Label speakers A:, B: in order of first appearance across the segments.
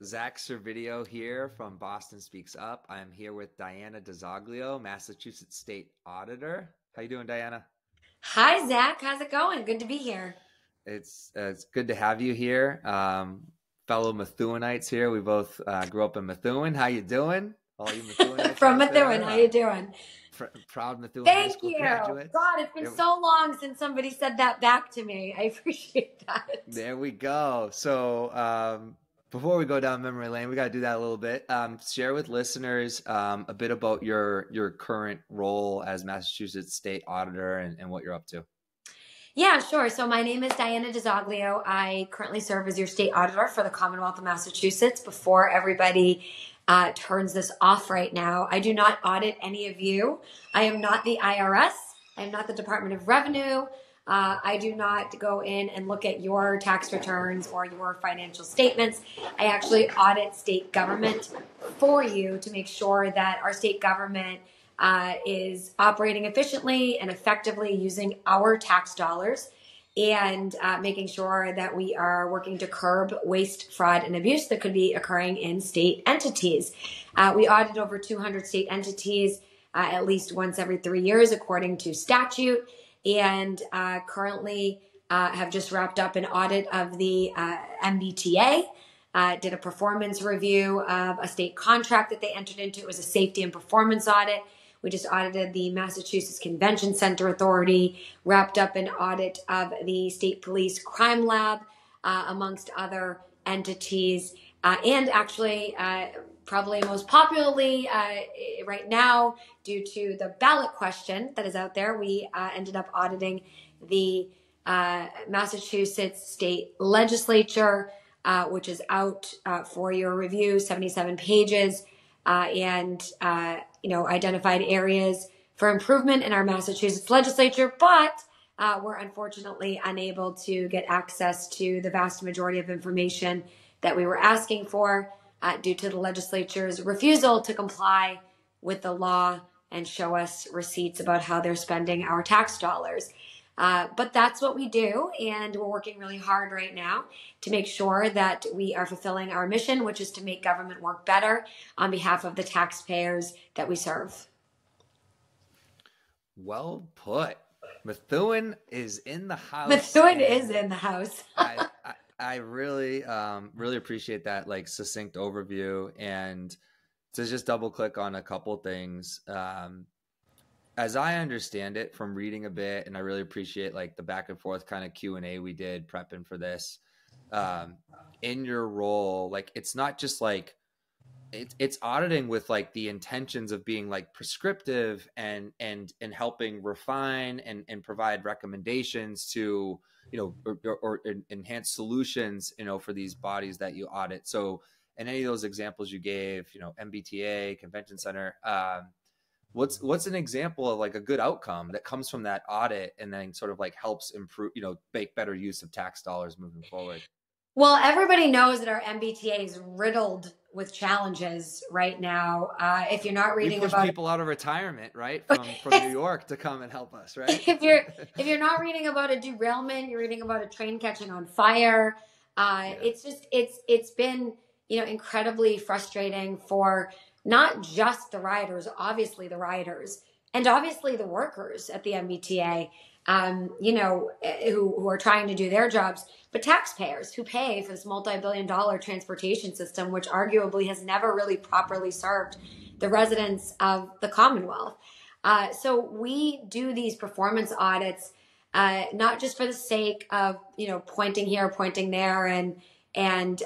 A: Zach Servideo here from Boston Speaks Up. I'm here with Diana DiZoglio, Massachusetts State Auditor. How you doing, Diana?
B: Hi, Zach. How's it going? Good to be here.
A: It's good to have you here. Fellow Methuenites here. We both grew up in Methuen. How you doing? All you Metheuenites
B: From
A: out
B: Methuen,
A: there,
B: how you doing?
A: proud Methuen High
B: Thank
A: School
B: you.
A: graduates.
B: God, it's been so long since somebody said that back to me. I appreciate that.
A: There we go. Before we go down memory lane, we got to do that a little bit. Share with listeners a bit about your current role as Massachusetts State Auditor and what you're up to.
B: Yeah, sure. So my name is Diana DiZoglio. I currently serve as your state auditor for the Commonwealth of Massachusetts. Before everybody turns this off right now, I do not audit any of you. I am not the IRS. I am not the Department of Revenue. I do not go in and look at your tax returns or your financial statements. I actually audit state government for you to make sure that our state government is operating efficiently and effectively using our tax dollars and making sure that we are working to curb waste, fraud, and abuse that could be occurring in state entities. We audit over 200 state entities at least once every 3 years according to statute, and currently have just wrapped up an audit of the MBTA. Did a performance review of a state contract that they entered into. It was a safety and performance audit. We just audited the Massachusetts Convention Center Authority, wrapped up an audit of the State Police Crime Lab, amongst other entities. And actually, probably most popularly right now, due to the ballot question that is out there, we ended up auditing the Massachusetts State Legislature, which is out for your review, 77 pages, and identified areas for improvement in our Massachusetts legislature, but we're unfortunately unable to get access to the vast majority of information that we were asking for due to the legislature's refusal to comply with the law and show us receipts about how they're spending our tax dollars. But that's what we do, and we're working really hard right now to make sure that we are fulfilling our mission, which is to make government work better on behalf of the taxpayers that we serve.
A: Well put. Methuen is in the house.
B: Methuen is in the house.
A: I really really appreciate that succinct overview, and to just double click on a couple things. As I understand it from reading a bit, and I really appreciate the back and forth kind of Q&A we did prepping for this, in your role, it's not just it's auditing with the intentions of being prescriptive and helping refine and provide recommendations to, or enhance solutions, for these bodies that you audit. So in any of those examples you gave, MBTA, Convention Center, what's an example of a good outcome that comes from that audit and then sort of helps improve, make better use of tax dollars moving forward?
B: Well, everybody knows that our MBTA is riddled with challenges right now. If you're not reading about
A: people out of retirement, right, from New York to come and help us, right?
B: if you're not reading about a derailment, you're reading about a train catching on fire. Yeah. It's been incredibly frustrating for not just the riders, obviously the riders, and obviously the workers at the MBTA, who are trying to do their jobs, but taxpayers who pay for this multi-billion-dollar transportation system, which arguably has never really properly served the residents of the Commonwealth. So we do these performance audits, not just for the sake of, pointing here, pointing there, and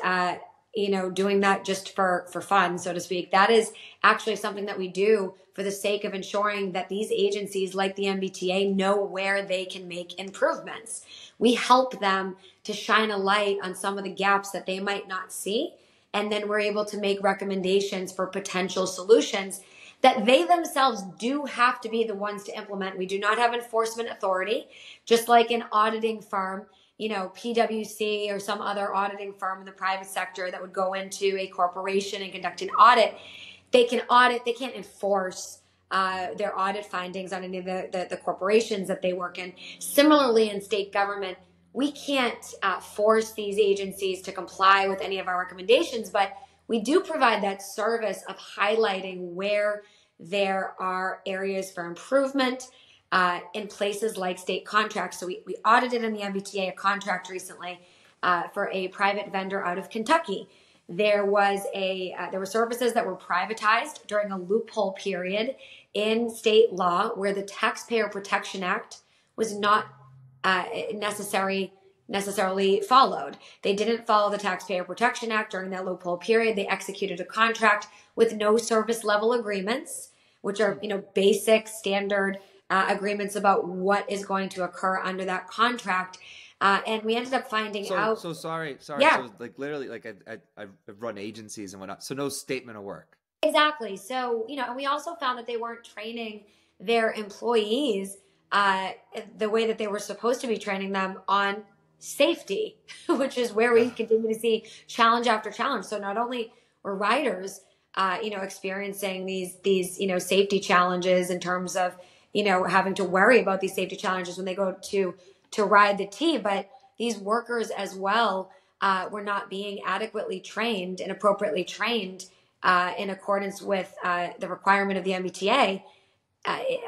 B: doing that just for fun, so to speak. That is actually something that we do for the sake of ensuring that these agencies like the MBTA know where they can make improvements. We help them to shine a light on some of the gaps that they might not see, and then we're able to make recommendations for potential solutions that they themselves do have to be the ones to implement. We do not have enforcement authority, just like an auditing firm, PwC or some other auditing firm in the private sector that would go into a corporation and conduct an audit. They can audit, they can't enforce their audit findings on any of the corporations that they work in. Similarly, in state government, we can't force these agencies to comply with any of our recommendations, but we do provide that service of highlighting where there are areas for improvement in places like state contracts. So we audited in the MBTA a contract recently for a private vendor out of Kentucky. There were services that were privatized during a loophole period in state law where the Taxpayer Protection Act was not necessarily followed. They didn't follow the Taxpayer Protection Act during that loophole period. They executed a contract with no service level agreements, which are basic standard agreements about what is going to occur under that contract. And we ended up finding out.
A: So sorry.
B: Yeah.
A: So like literally, like I've run agencies and whatnot. So no statement of work.
B: Exactly. So and we also found that they weren't training their employees the way that they were supposed to be training them on safety, which is where we continue to see challenge after challenge. So not only were riders, experiencing these safety challenges in terms of having to worry about these safety challenges when they go to ride the T, but these workers as well were not being adequately trained and appropriately trained in accordance with the requirement of the MBTA.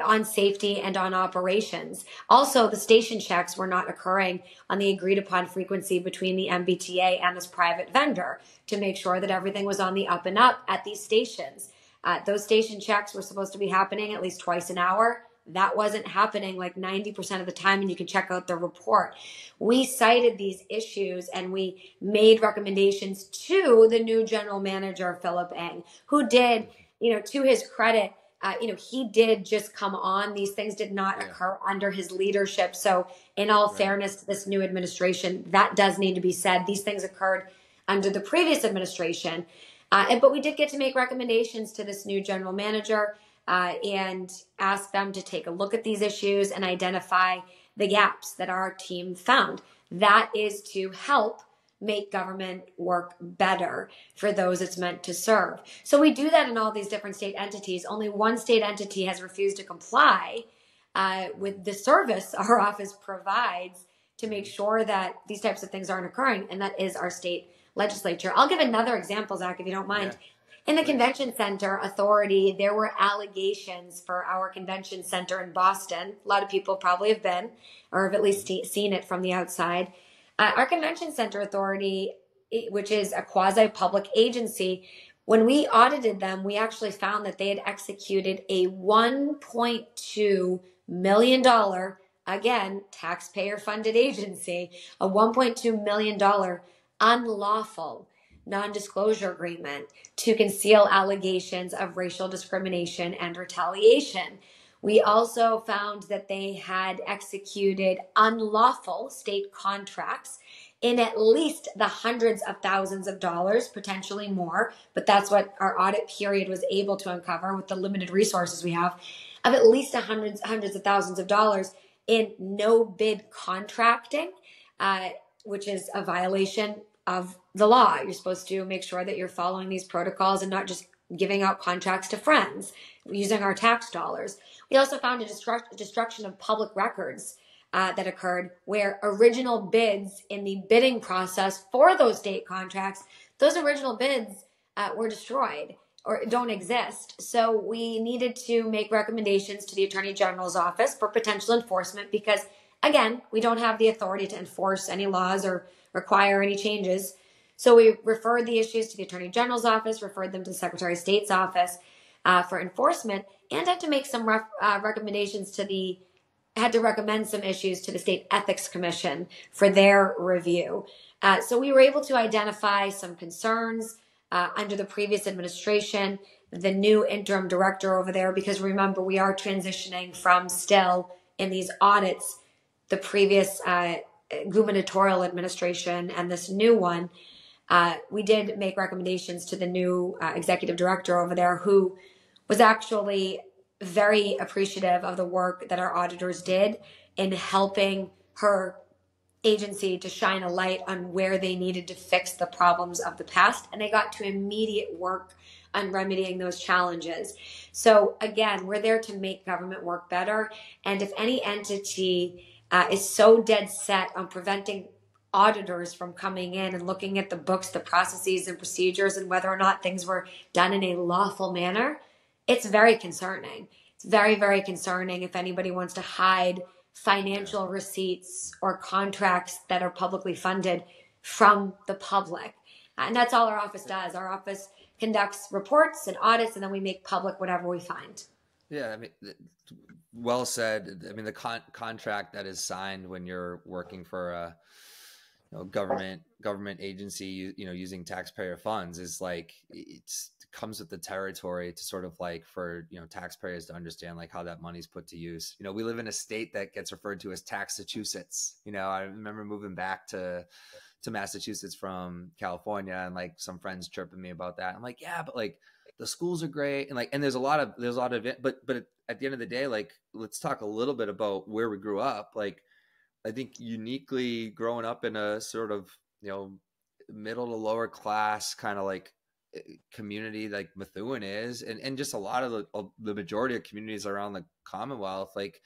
B: On safety and on operations. Also, the station checks were not occurring on the agreed upon frequency between the MBTA and this private vendor to make sure that everything was on the up and up at these stations. Those station checks were supposed to be happening at least twice an hour. That wasn't happening like 90% of the time, and you can check out the report. We cited these issues and we made recommendations to the new general manager, Philip Eng, who did, to his credit, he did just come on. These things did not occur under his leadership. So in all fairness to this new administration, that does need to be said. These things occurred under the previous administration. But we did get to make recommendations to this new general manager and ask them to take a look at these issues and identify the gaps that our team found. That is to help make government work better for those it's meant to serve. So we do that in all these different state entities. Only one state entity has refused to comply with the service our office provides to make sure that these types of things aren't occurring, and that is our state legislature. I'll give another example, Zach, if you don't mind. In the Convention Center Authority, there were allegations for our convention center in Boston. A lot of people probably have been, or have at least seen it from the outside. Our Convention Center Authority, which is a quasi-public agency, when we audited them, we actually found that they had executed a $1.2 million, again, taxpayer-funded agency, a $1.2 million unlawful non-disclosure agreement to conceal allegations of racial discrimination and retaliation. We also found that they had executed unlawful state contracts in at least the hundreds of thousands of dollars, potentially more, but that's what our audit period was able to uncover with the limited resources we have, of at least hundreds of thousands of dollars in no bid contracting, which is a violation of the law. You're supposed to make sure that you're following these protocols and not just giving out contracts to friends using our tax dollars. We also found a destruction of public records that occurred where original bids in the bidding process for those state contracts, those original bids were destroyed or don't exist. So we needed to make recommendations to the Attorney General's office for potential enforcement because, again, we don't have the authority to enforce any laws or require any changes. So we referred the issues to the Attorney General's office, referred them to the Secretary of State's office for enforcement, and had to make some recommendations had to recommend some issues to the State Ethics Commission for their review. So we were able to identify some concerns under the previous administration, the new interim director over there, because remember, we are transitioning from still in these audits, the previous gubernatorial administration and this new one. We did make recommendations to the new executive director over there, who was actually very appreciative of the work that our auditors did in helping her agency to shine a light on where they needed to fix the problems of the past. And they got to immediate work on remedying those challenges. So again, we're there to make government work better. And if any entity is so dead set on preventing auditors from coming in and looking at the books, the processes and procedures, and whether or not things were done in a lawful manner, it's very concerning. It's very, very concerning if anybody wants to hide financial receipts or contracts that are publicly funded from the public. And that's all our office does. Our office conducts reports and audits, and then we make public whatever we find.
A: Yeah, I mean, well said. I mean, the contract that is signed when you're working for a government agency, using taxpayer funds is like, it comes with the territory to sort of like for, taxpayers to understand like how that money's put to use. We live in a state that gets referred to as Taxachusetts. I remember moving back to Massachusetts from California, and like some friends chirping me about that. I'm like, yeah, but like the schools are great. And like, and there's a lot of it, but at the end of the day, like, let's talk a little bit about where we grew up. Like, I think uniquely growing up in a sort of, middle to lower class kind of like community like Methuen is, and just a lot of the majority of communities around the Commonwealth, like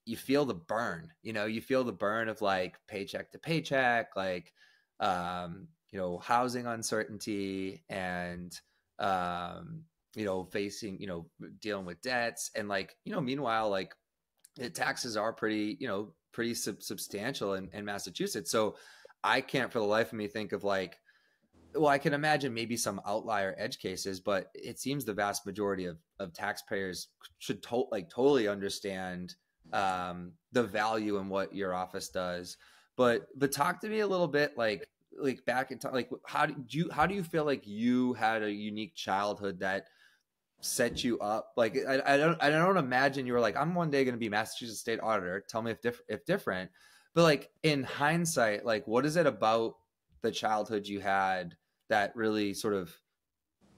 A: you feel the burn, you feel the burn of like paycheck to paycheck, like, housing uncertainty and, facing, dealing with debts and like, meanwhile, like the taxes are pretty, pretty substantial in Massachusetts. So I can't for the life of me think of like, well, I can imagine maybe some outlier edge cases, but it seems the vast majority of taxpayers should totally understand the value in what your office does. But talk to me a little bit like back in time, like how do you feel like you had a unique childhood that set you up? Like I don't imagine you were like, I'm one day going to be Massachusetts State Auditor. Tell me if different. But like in hindsight, like what is it about the childhood you had that really sort of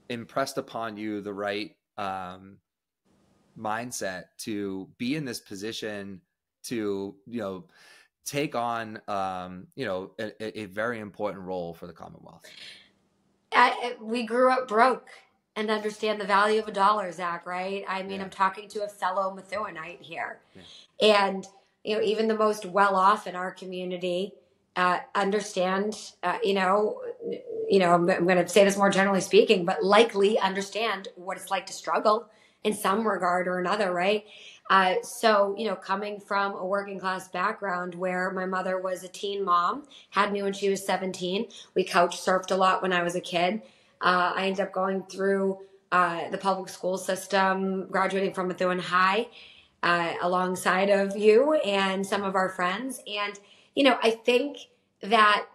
A: impressed upon you the right mindset to be in this position to, take on, a very important role for the Commonwealth?
B: We grew up broke and understand the value of a dollar, Zach, right? I mean,
A: Yeah.
B: I'm talking to a fellow Methuenite here.
A: Yeah.
B: And, even the most well-off in our community understand, I'm going to say this more generally speaking, but likely understand what it's like to struggle in some regard or another, right? So, coming from a working class background where my mother was a teen mom, had me when she was 17. We couch surfed a lot when I was a kid. I ended up going through the public school system, graduating from Methuen High alongside of you and some of our friends. And, I think that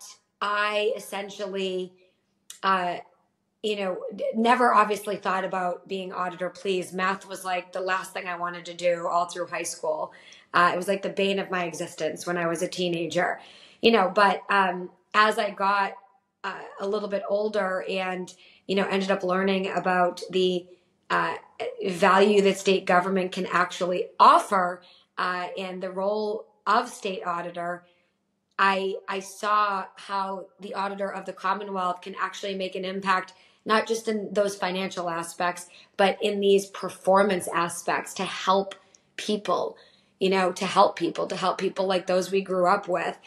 B: I essentially, never obviously thought about being auditor. Please, math was like the last thing I wanted to do all through high school. It was like the bane of my existence when I was a teenager, but as I got a little bit older and, ended up learning about the value that state government can actually offer and the role of state auditor, I saw how the auditor of the Commonwealth can actually make an impact, not just in those financial aspects, but in these performance aspects to help people, to help people like those we grew up with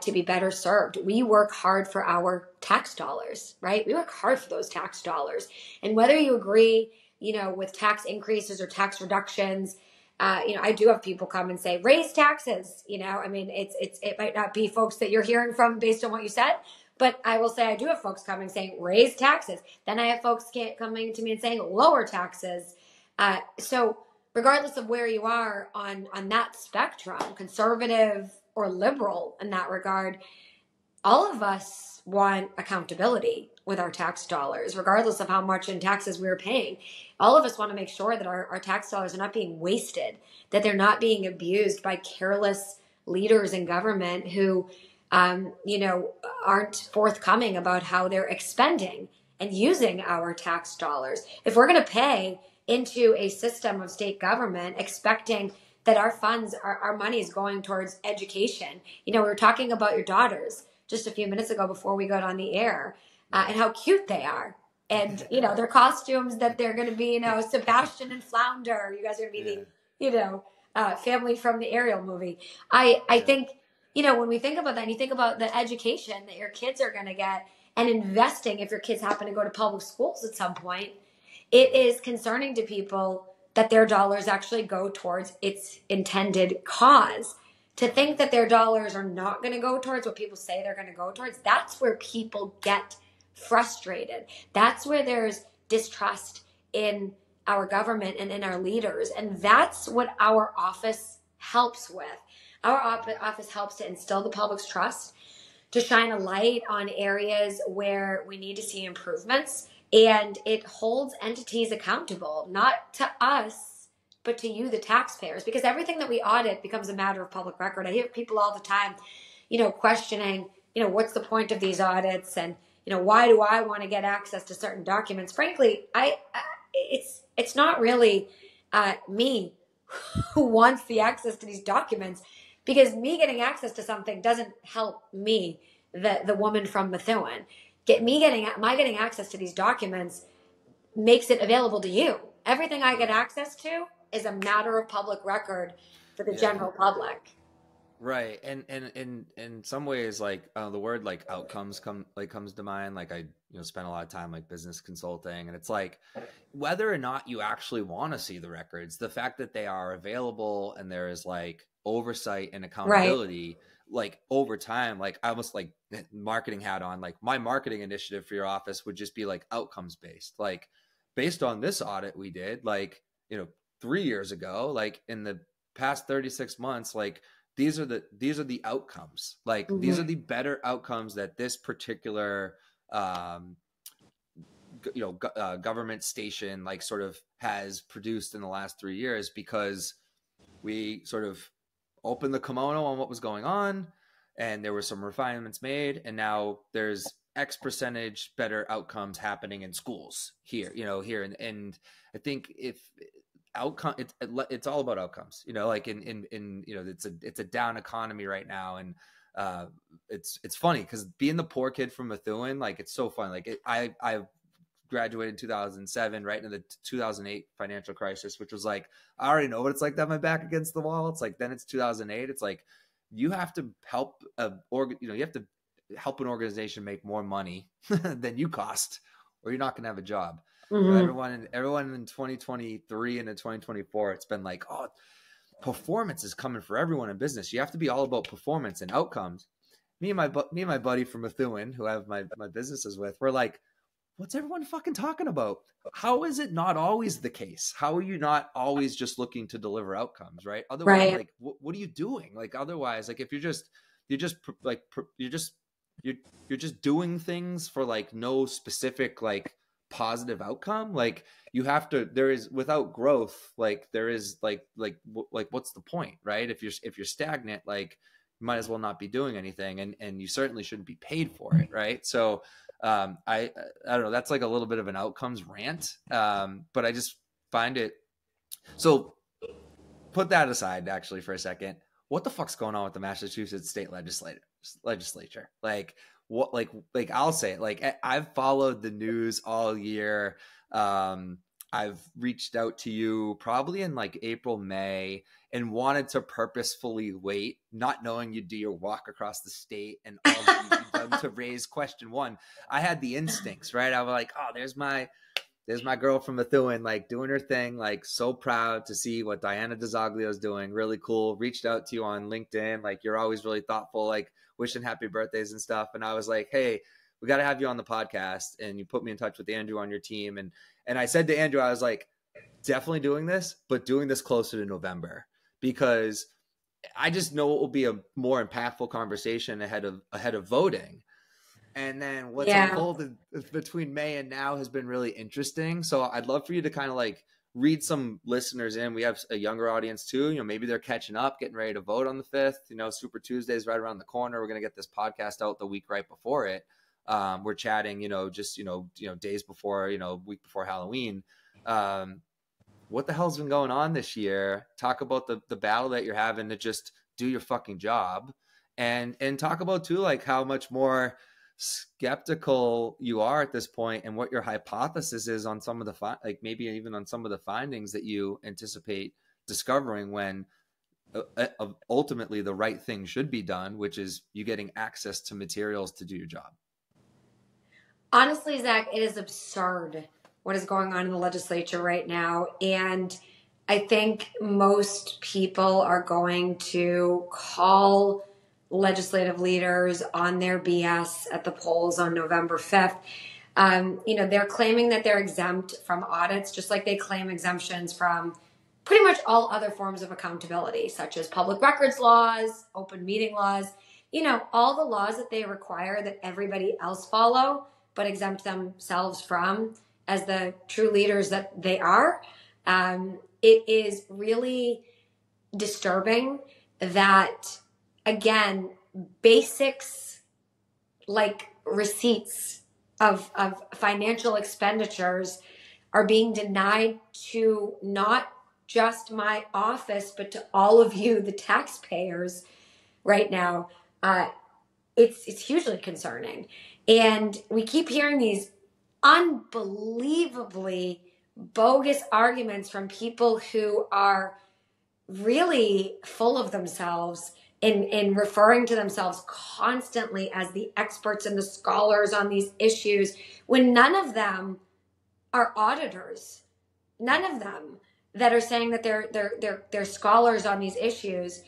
B: to be better served. We work hard for our tax dollars, right? We work hard for those tax dollars. And whether you agree, with tax increases or tax reductions, I do have people come and say, raise taxes. I mean, it might not be folks that you're hearing from based on what you said, but I will say I do have folks coming saying raise taxes. Then I have folks coming to me and saying lower taxes. So regardless of where you are on that spectrum, conservative or liberal in that regard, all of us want accountability with our tax dollars, regardless of how much in taxes we're paying. All of us want to make sure that our tax dollars are not being wasted, that they're not being abused by careless leaders in government who, aren't forthcoming about how they're expending and using our tax dollars. If we're going to pay into a system of state government expecting that our funds, our money is going towards education. We were talking about your daughters just a few minutes ago before we got on the air and how cute they are. And, their costumes that they're going to be, Sebastian and Flounder. You guys are going to be the, family from the Ariel movie. I
A: Yeah.
B: think, when we think about that, and you think about the education that your kids are going to get, and investing if your kids happen to go to public schools at some point, it is concerning to people that their dollars actually go towards its intended cause. To think that their dollars are not going to go towards what people say they're going to go towards, that's where people get frustrated. That's where there's distrust in our government and in our leaders. And that's what our office helps with. Our office helps to instill the public's trust, to shine a light on areas where we need to see improvements. And it holds entities accountable, not to us, but to you, the taxpayers, because everything that we audit becomes a matter of public record. I hear people all the time, questioning, what's the point of these audits, and why do I want to get access to certain documents? Frankly, it's not really me who wants the access to these documents, because me getting access to something doesn't help me, the woman from Methuen. My getting access to these documents makes it available to you. Everything I get access to is a matter of public record for the general public.
A: Right. And in some ways, like the word like outcomes comes to mind. Like I spent a lot of time like business consulting, and it's like whether or not you actually want to see the records, the fact that they are available and there is like oversight and accountability, like over time, like I almost like marketing hat on, like my marketing initiative for your office would just be like outcomes based, like based on this audit we did, like 3 years ago, like in the past 36 months, like these are the outcomes, like these are the better outcomes that this particular government station like sort of has produced in the last 3 years, because we sort of opened the kimono on what was going on, and there were some refinements made, and now there's X percentage better outcomes happening in schools here, and I think if outcome, it's all about outcomes, like in it's a down economy right now, and it's funny because being the poor kid from Methuen, like it's so fun. Like I graduated in 2007, right into the 2008 financial crisis, which was like, I already know what it's like to have my back against the wall. It's like, then it's 2008. It's like, you have to help you have to help an organization make more money than you cost, or you're not going to have a job. Everyone in 2023 and in 2024, it's been like, oh, performance is coming for everyone in business. You have to be all about performance and outcomes. Me and my buddy from Methuen, who I have my businesses with, we're like, what's everyone fucking talking about? How is it not always the case? How are you not always just looking to deliver outcomes, right? Otherwise, like, what are you doing? Like, otherwise, like, if you're just doing things for like no specific like positive outcome, like you have to, there is, without growth, like there is like what's the point, right? If you're stagnant, like you might as well not be doing anything, and you certainly shouldn't be paid for it, right? So I don't know, that's like a little bit of an outcomes rant, but I just find it, so put that aside actually for a second. What the fuck's going on with the Massachusetts state legislature? Like what, like I'll say it, like I've followed the news all year. I've reached out to you probably in like April, May, and wanted to purposefully wait, not knowing you'd do your walk across the state and all that you've done to raise question one. I had the instincts, right? I was like, oh, there's my girl from Methuen, like doing her thing, like so proud to see what Diana DiZoglio is doing. Really cool. Reached out to you on LinkedIn. Like you're always really thoughtful, like wishing happy birthdays and stuff. And I was like, hey, we got to have you on the podcast. And you put me in touch with Andrew on your team. And I said to Andrew, I was like, definitely doing this, but doing this closer to November, because I just know it will be a more impactful conversation ahead of voting. And then what's unfolded between May and now has been really interesting. So I'd love for you to kind of like read some listeners in. We have a younger audience too. Maybe they're catching up, getting ready to vote on the 5th. Super Tuesday is right around the corner. We're going to get this podcast out the week right before it. We're chatting, days before, week before Halloween. What the hell's been going on this year? Talk about the battle that you're having to just do your fucking job, and talk about too, like how much more skeptical you are at this point, and what your hypothesis is on some of the maybe even on some of the findings that you anticipate discovering when ultimately the right thing should be done, which is you getting access to materials to do your job.
B: Honestly, Zach, it is absurd what is going on in the legislature right now. And I think most people are going to call legislative leaders on their BS at the polls on November 5th. They're claiming that they're exempt from audits, just like they claim exemptions from pretty much all other forms of accountability, such as public records laws, open meeting laws, all the laws that they require that everybody else follow, but exempt themselves from as the true leaders that they are. It is really disturbing that, again, basics like receipts of financial expenditures are being denied to not just my office, but to all of you, the taxpayers, right now. It's hugely concerning. And we keep hearing these unbelievably bogus arguments from people who are really full of themselves in referring to themselves constantly as the experts and the scholars on these issues, when none of them are auditors. None of them that are saying that they're scholars on these issues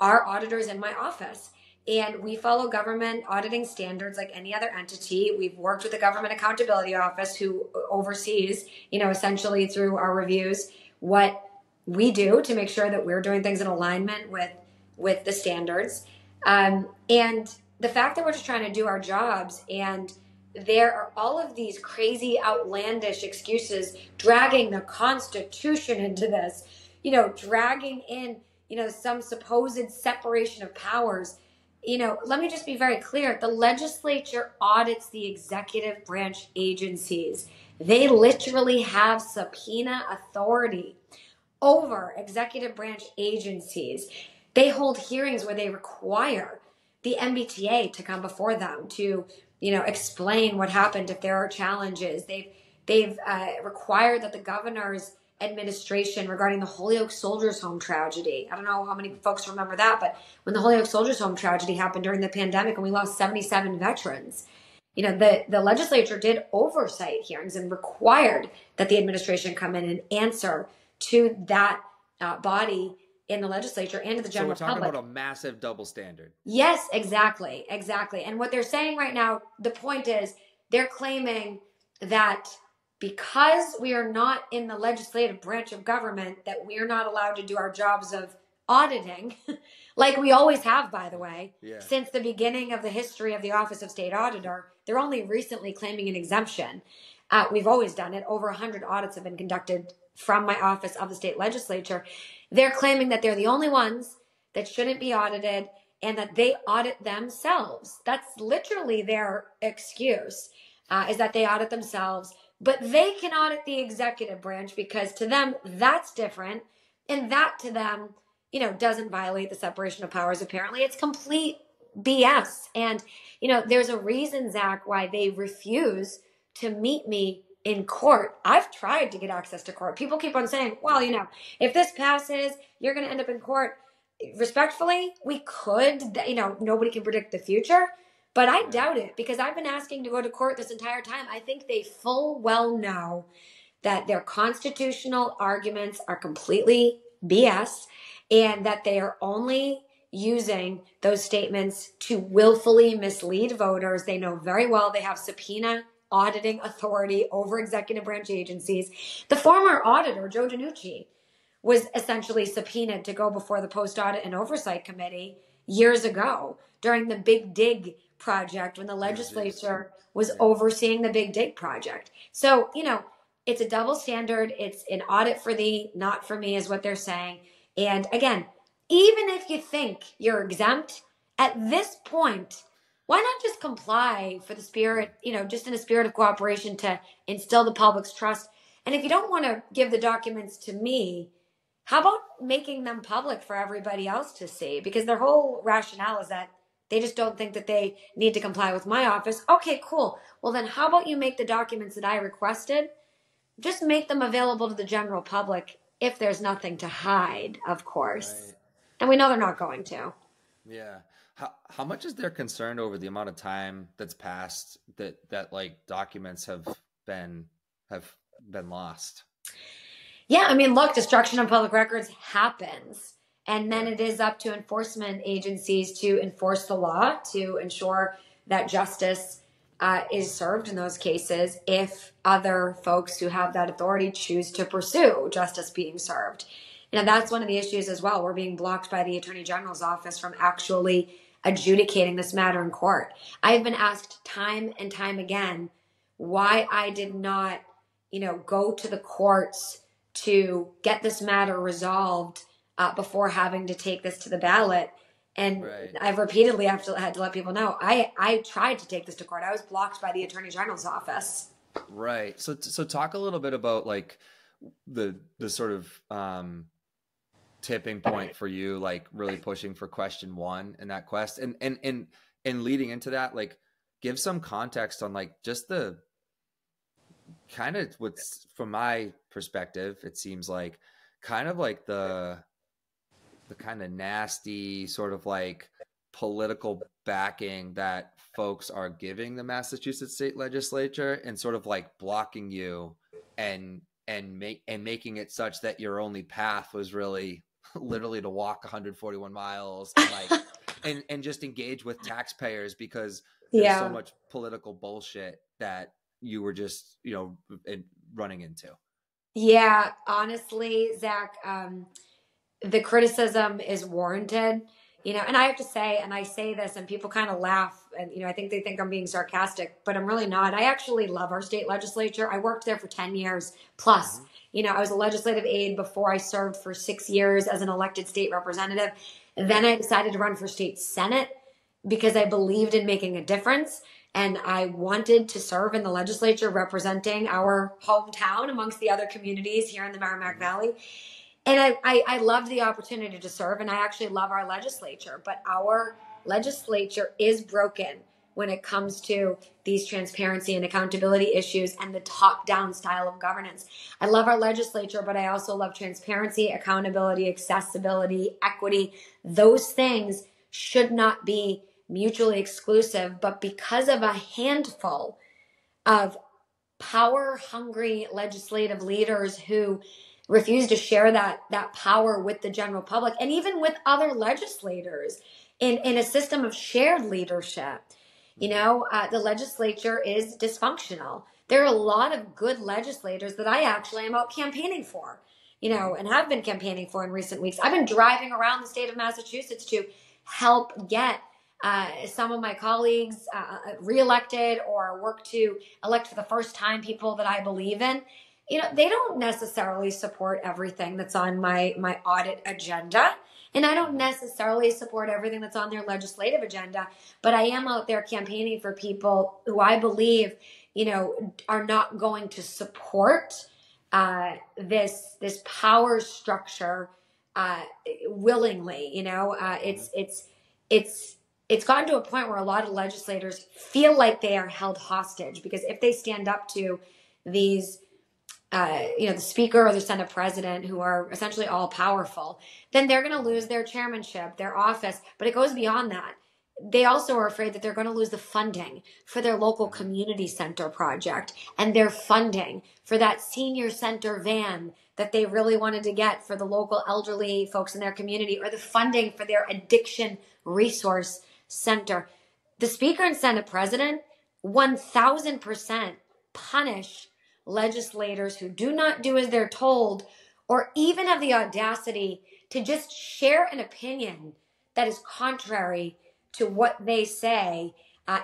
B: are auditors in my office. And we follow government auditing standards like any other entity. We've worked with the Government Accountability Office, who oversees, essentially through our reviews, what we do to make sure that we're doing things in alignment with the standards. And the fact that we're just trying to do our jobs, and there are all of these crazy, outlandish excuses, dragging the Constitution into this, dragging in, some supposed separation of powers. Let me just be very clear. The legislature audits the executive branch agencies. They literally have subpoena authority over executive branch agencies. They hold hearings where they require the MBTA to come before them to, explain what happened if there are challenges. They've required that the governor's administration regarding the Holyoke Soldiers Home tragedy. I don't know how many folks remember that, but when the Holyoke Soldiers Home tragedy happened during the pandemic and we lost 77 veterans, the legislature did oversight hearings and required that the administration come in and answer to that body in the legislature and to the general public.
A: So we're talking about a massive double standard.
B: Yes, exactly. And what they're saying right now, the point is they're claiming that because we are not in the legislative branch of government, that we are not allowed to do our jobs of auditing, like we always have, by the way, since the beginning of the history of the Office of State Auditor. They're only recently claiming an exemption. We've always done it. Over 100 audits have been conducted from my office of the state legislature. They're claiming that they're the only ones that shouldn't be audited and that they audit themselves. That's literally their excuse, is that they audit themselves. But they can audit the executive branch because to them, that's different. And that to them, doesn't violate the separation of powers. Apparently, it's complete BS. And, there's a reason, Zach, why they refuse to meet me in court. I've tried to get access to court. People keep on saying, well, if this passes, you're going to end up in court. Respectfully, we could, nobody can predict the future. But I doubt it, because I've been asking to go to court this entire time. I think they full well know that their constitutional arguments are completely BS and that they are only using those statements to willfully mislead voters. They know very well they have subpoena auditing authority over executive branch agencies. The former auditor, Joe DiNucci, was essentially subpoenaed to go before the Post-Audit and Oversight Committee years ago during the Big Dig project, when the legislature was overseeing the Big Dig project. So, it's a double standard. It's an audit for thee, not for me, is what they're saying. And again, even if you think you're exempt, at this point, why not just comply for the spirit, just in a spirit of cooperation to instill the public's trust? And if you don't want to give the documents to me, how about making them public for everybody else to see? Because their whole rationale is that they just don't think that they need to comply with my office. Okay, cool. Well, then how about you make the documents that I requested, just make them available to the general public if there's nothing to hide, of course.
A: Right.
B: And we know they're not going to.
A: Yeah. How much is there concerned over the amount of time that's passed that like documents been have been lost?
B: Yeah, I mean, look, destruction of public records happens. And then
A: Yeah.
B: it is up to enforcement agencies to enforce the law to ensure that justice is served in those cases if other folks who have that authority choose to pursue justice being served. You know, that's one of the issues as well. We're being blocked by the Attorney General's office from actually adjudicating this matter in court. I have been asked time and time again why I did not, go to the courts to get this matter resolved before having to take this to the ballot. And
A: Right.
B: I've repeatedly had to let people know I tried to take this to court. I was blocked by the Attorney General's office.
A: Right. So talk a little bit about like the sort of tipping point for you, like really pushing for question one in that quest, and leading into that, like give some context on like just the kind of what's from my perspective, it seems like kind of like the kind of nasty sort of like political backing that folks are giving the Massachusetts state legislature and sort of like blocking you and making it such that your only path was really literally to walk 141 miles and like and just engage with taxpayers because there's so
B: Yeah.
A: much political bullshit that you were just running into.
B: Yeah, honestly, Zach, the criticism is warranted, and I have to say, and I say this and people kind of laugh and, I think they think I'm being sarcastic, but I'm really not. I actually love our state legislature. I worked there for 10 years plus.
A: Mm-hmm.
B: I was a legislative aide before I served for 6 years as an elected state representative. Then I decided to run for state senate because I believed in making a difference. And I wanted to serve in the legislature representing our hometown amongst the other communities here in the Merrimack Valley. And I loved the opportunity to serve, and I actually love our legislature. But our legislature is broken when it comes to these transparency and accountability issues and the top-down style of governance. I love our legislature, but I also love transparency, accountability, accessibility, equity. Those things should not be mutually exclusive, but because of a handful of power-hungry legislative leaders who refuse to share that power with the general public and even with other legislators in a system of shared leadership. The legislature is dysfunctional. There are a lot of good legislators that I actually am out campaigning for, and have been campaigning for in recent weeks. I've been driving around the state of Massachusetts to help get some of my colleagues reelected or work to elect for the first time people that I believe in. They don't necessarily support everything that's on my audit agenda. And I don't necessarily support everything that's on their legislative agenda, but I am out there campaigning for people who I believe, are not going to support this power structure willingly. It's gotten to a point where a lot of legislators feel like they are held hostage because if they stand up to these the speaker or the Senate president, who are essentially all powerful, then they're going to lose their chairmanship, their office. But it goes beyond that. They also are afraid that they're going to lose the funding for their local community center project and their funding for that senior center van that they really wanted to get for the local elderly folks in their community, or the funding for their addiction resource center. The speaker and Senate president 1000% punish legislators who do not do as they're told, or even have the audacity to just share an opinion that is contrary to what they say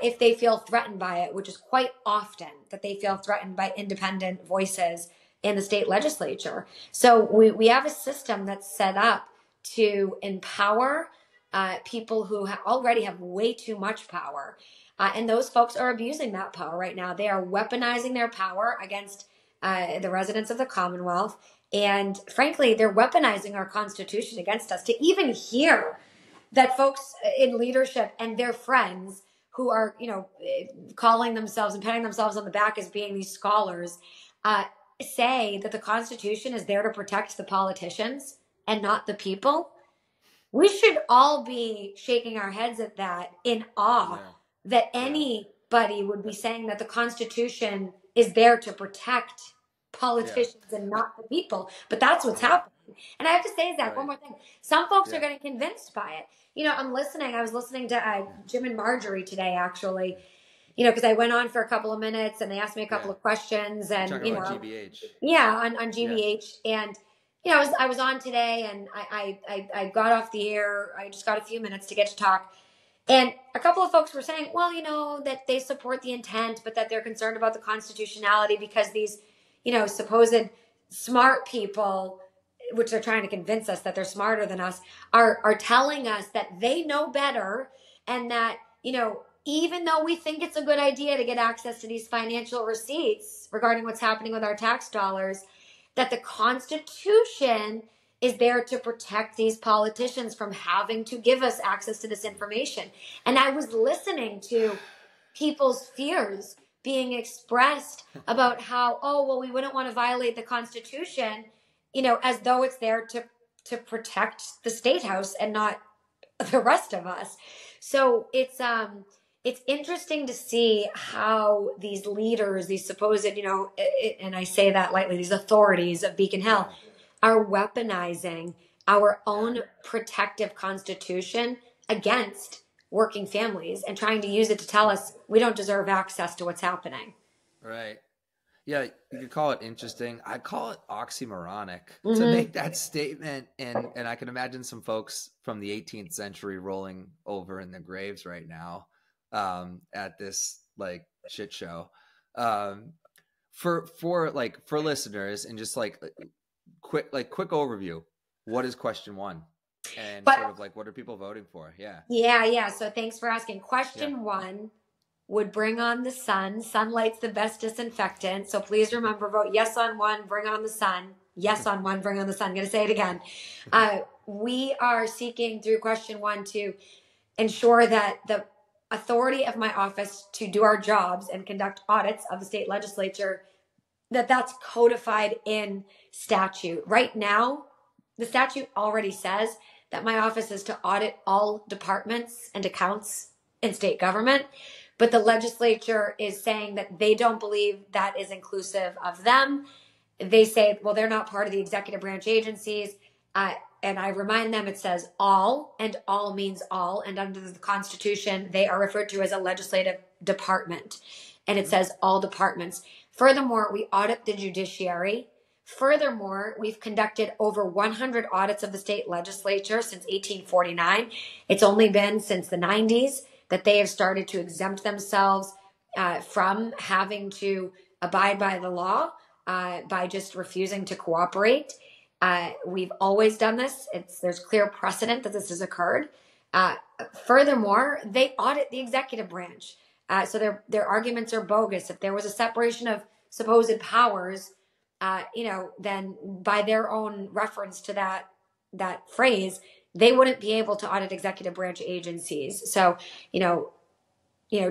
B: if they feel threatened by it, which is quite often that they feel threatened by independent voices in the state legislature. So we have a system that's set up to empower people who already have way too much power. And those folks are abusing that power right now. They are weaponizing their power against the residents of the Commonwealth. And frankly, they're weaponizing our Constitution against us. To even hear that folks in leadership and their friends who are, calling themselves and patting themselves on the back as being these scholars, say that the Constitution is there to protect the politicians and not the people. We should all be shaking our heads at that in awe
A: Yeah.
B: that
A: Yeah.
B: anybody would be saying that the Constitution is there to protect
A: Yeah.
B: politicians and not the people. But that's what's
A: Yeah.
B: happening. And I have to say, Zach, one
A: Right.
B: more thing. Some folks are
A: Yeah.
B: getting convinced by it. I'm listening. I was listening to Jim and Marjorie today, actually, because I went on for a couple of minutes and they asked me a couple
A: Yeah.
B: of questions
A: You're
B: and,
A: talking about GBH.
B: yeah, on
A: Yeah.
B: GBH. And, I was on today and I got off the air. I just got a few minutes to get to talk. And a couple of folks were saying, well, that they support the intent, but that they're concerned about the constitutionality because these, supposed smart people, which are trying to convince us that they're smarter than us, are telling us that they know better and that, even though we think it's a good idea to get access to these financial receipts regarding what's happening with our tax dollars, that the Constitution is there to protect these politicians from having to give us access to this information. And I was listening to people's fears being expressed about how, oh, well, we wouldn't want to violate the Constitution, as though it's there to protect the State House and not the rest of us. So it's interesting to see how these leaders, these supposed, and I say that lightly, these authorities of Beacon Hill are weaponizing our own protective Constitution against working families and trying to use it to tell us we don't deserve access to what's happening.
A: Right. Yeah, you could call it interesting. I call it oxymoronic to make that statement. And I can imagine some folks from the 18th century rolling over in their graves right now at this like shit show. For listeners and just quick overview, what is question one? And sort of what are people voting for? Yeah.
B: Yeah. So thanks for asking. Question one would bring on the sun. Sunlight's the best disinfectant. So please remember, vote yes on one, bring on the sun. Yes on one, bring on the sun. I'm going to say it again. We are seeking through question one to ensure that the authority of my office to do our jobs and conduct audits of the state legislature, that's codified in statute. Right now, the statute already says that my office is to audit all departments and accounts in state government. But the legislature is saying that they don't believe that is inclusive of them. They say, well, they're not part of the executive branch agencies. And I remind them it says all, and all means all. And under the Constitution, they are referred to as a legislative department. And it says all departments. Furthermore, we audit the judiciary. Furthermore, we've conducted over 100 audits of the state legislature since 1849. It's only been since the 90s that they have started to exempt themselves from having to abide by the law by just refusing to cooperate. We've always done this. There's clear precedent that this has occurred. Furthermore, they audit the executive branch. So their arguments are bogus. If there was a separation of supposed powers, then by their own reference to that phrase, they wouldn't be able to audit executive branch agencies. So,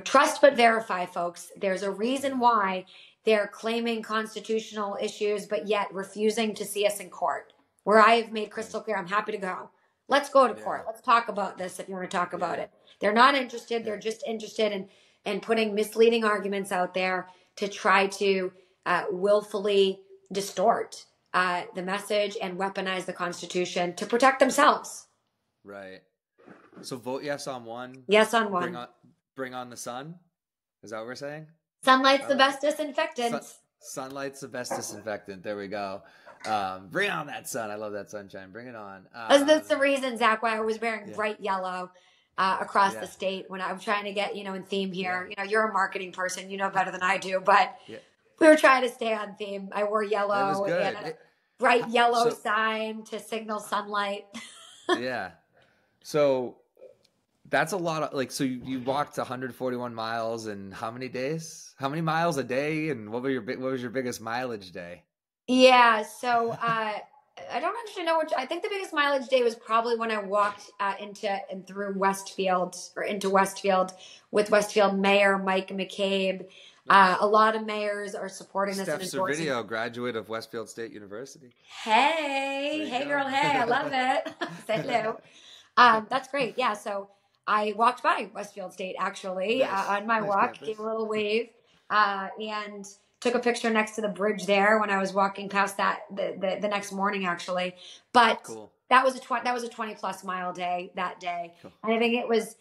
B: trust but verify, folks. There's a reason why they're claiming constitutional issues, but yet refusing to see us in court, where I have made crystal clear, I'm happy to go. Let's go to court. Let's talk about this if you want to talk about it. They're not interested. They're just interested in putting misleading arguments out there to try to willfully distort the message and weaponize the Constitution to protect themselves.
A: Right. So vote yes on one.
B: Yes on one.
A: Bring on the sun. Is that what we're saying?
B: Sunlight's the best disinfectant.
A: Sunlight's the best disinfectant. There we go. Bring on that sun. I love that sunshine. Bring it on.
B: That's the reason, Zach, why I was wearing bright yellow across the state when I was trying to get, in theme here. You're a marketing person. You know better than I do. But we were trying to stay on theme. I wore yellow.
A: It was good.
B: And a bright yellow sign to signal sunlight.
A: Yeah. So that's a lot of so you walked 141 miles in how many days? How many miles a day? And what was your biggest mileage day?
B: Yeah. So I don't actually know I think the biggest mileage day was probably when I walked into and through Westfield with Westfield Mayor Mike McCabe. A lot of mayors are supporting this.
A: Steph Servideo, graduate of Westfield State University.
B: Hey girl, hey, I love it. Say hello. That's great. Yeah. So I walked by Westfield State actually
A: Nice,
B: on my
A: nice
B: walk,
A: campus.
B: gave a little wave, and took a picture next to the bridge there when I was walking past that the next morning actually. But
A: Cool,
B: that was a 20 plus mile day that day,
A: cool.
B: and I think it was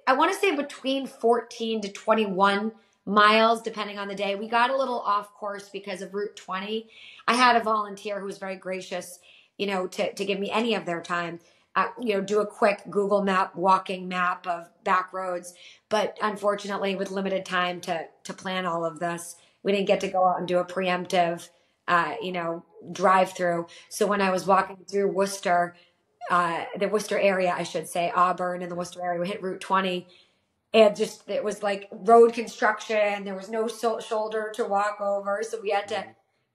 B: I want to say between 14 to 21 miles depending on the day. We got a little off course because of Route 20. I had a volunteer who was very gracious, to give me any of their time. Do a quick Google map, walking map of back roads. But unfortunately, with limited time to plan all of this, we didn't get to go out and do a preemptive, drive through. So when I was walking through Worcester, the Worcester area, I should say, Auburn and the Worcester area, we hit Route 20. And it was like road construction. There was no shoulder to walk over. So we had to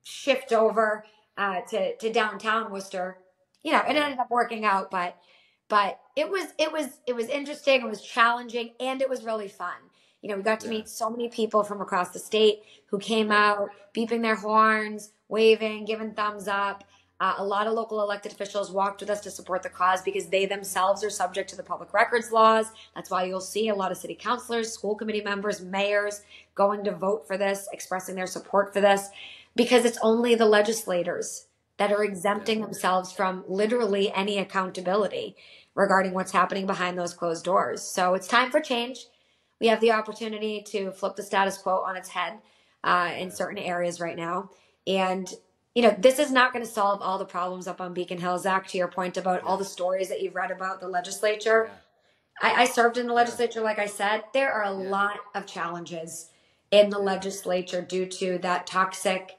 B: shift over to downtown Worcester. It ended up working out, but it was interesting. It was challenging, and it was really fun. We got to
A: Yeah,
B: meet so many people from across the state who came
A: right.
B: out, beeping their horns, waving, giving thumbs up. A lot of local elected officials walked with us to support the cause because they themselves are subject to the public records laws. That's why you'll see a lot of city councilors, school committee members, mayors going to vote for this, expressing their support for this, because it's only the legislators that are
A: Yeah,
B: exempting themselves from literally any accountability regarding what's happening behind those closed doors. So it's time for change. We have the opportunity to flip the status quo on its head in
A: yeah,
B: certain areas right now. And this is not going to solve all the problems up on Beacon Hill. Zach, to your point about all
A: yeah,
B: the stories that you've read about the legislature,
A: yeah,
B: I served in the
A: yeah,
B: legislature, like I said. There are a
A: yeah,
B: lot of challenges in the
A: yeah,
B: legislature due to that toxic,